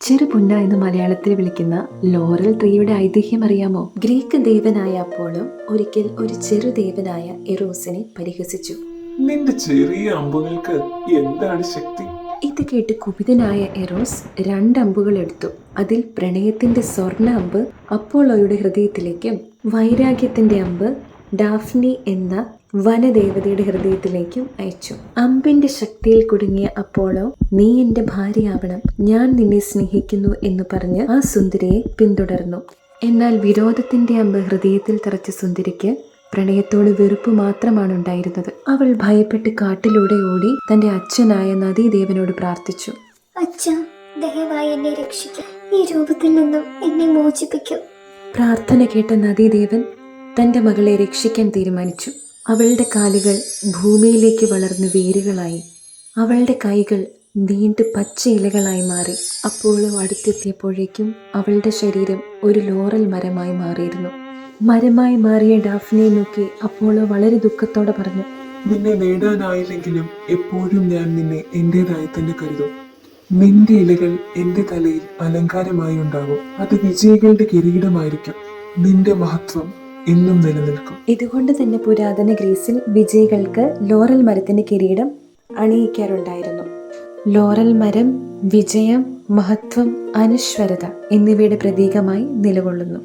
ചെറുപുന്ന എന്ന് മലയാളത്തിൽ വിളിക്കുന്ന ലോറൽ ട്രീയുടെ ഐതിഹ്യം അറിയാമോ? ഗ്രീക്ക് ദേവനായ അപ്പോളോ ഒരിക്കൽ ഒരു ചെറുദേവനായ എറോസിനെ പരിഹസിച്ചു. നിന്റെ ചെറിയ അമ്പുകൾക്ക് എന്താണ് ശക്തി? ഇത് കേട്ട് കുപിതനായ എറോസ് 2 അമ്പുകൾ എടുത്തു. അതിൽ പ്രണയത്തിന്റെ സ്വർണ്ണ അമ്പ് അപ്പോളോയുടെ ഹൃദയത്തിലേക്കും വൈരാഗ്യത്തിന്റെ അമ്പ് ഡാഫ്നി എന്ന വനദേവതയുടെ ഹൃദയത്തിലേക്കും അയച്ചു. അമ്പിന്റെ ശക്തിയിൽ കുടുങ്ങിയ അപ്പോളോ, നീ എന്റെ ഭാര്യയാവണം, ഞാൻ നിന്നെ സ്നേഹിക്കുന്നു എന്ന് പറഞ്ഞ് ആ സുന്ദരിയെ പിന്തുടർന്നു. എന്നാൽ വിരോധത്തിന്റെ അമ്പ് ഹൃദയത്തിൽ തറച്ച സുന്ദരിക്ക് പ്രണയത്തോട് വെറുപ്പ് മാത്രമാണ് ഉണ്ടായിരുന്നത്. അവൾ ഭയപ്പെട്ട് കാട്ടിലൂടെ ഓടി തന്റെ അച്ഛനായ നദീദേവനോട് പ്രാർത്ഥിച്ചു. അച്ഛാ, ദയവായി എന്നെ രക്ഷിക്കൂ, ഈ രൂപത്തിൽ നിന്നും എന്നെ മോചിപ്പിക്കൂ. പ്രാർത്ഥന കേട്ട നദീദേവൻ തന്റെ മകളെ രക്ഷിക്കാൻ തീരുമാനിച്ചു. അവളുടെ കാലുകൾ ഭൂമിയിലേക്ക് വളർന്ന് വേരുകളായി, അവളുടെ കൈകൾ നീണ്ടു പച്ച ഇലകളായി മാറി. അപ്പോളോ അടുത്തെത്തിയപ്പോഴേക്കും അവളുടെ ശരീരം ഒരു ലോറൽ മരമായി മാറിയിരുന്നു. മരമായി മാറിയ ഡാഫ്നിയെ നോക്കി അപ്പോളോ വളരെ ദുഃഖത്തോടെ പറഞ്ഞു, നിന്നെ നേടാനായില്ലെങ്കിലും എപ്പോഴും ഞാൻ നിന്നെ എന്റേതായി തന്നെ കരുതും. നിന്റെ ഇലകൾ എന്റെ തലയിൽ അലങ്കാരമായി ഉണ്ടാകും. അത് വിജയികളുടെ കിരീടമായിരിക്കും. നിന്റെ മഹത്വം എന്നും നിലനിൽക്കും. ഇതുകൊണ്ട് തന്നെ പുരാതന ഗ്രീസിൽ വിജയികൾക്ക് ലോറൽ മരത്തിന്റെ കിരീടം അണിയിക്കാറുണ്ടായിരുന്നു. ലോറൽ മരം വിജയം, മഹത്വം, അനശ്വരത എന്നിവയുടെ പ്രതീകമായി നിലകൊള്ളുന്നു.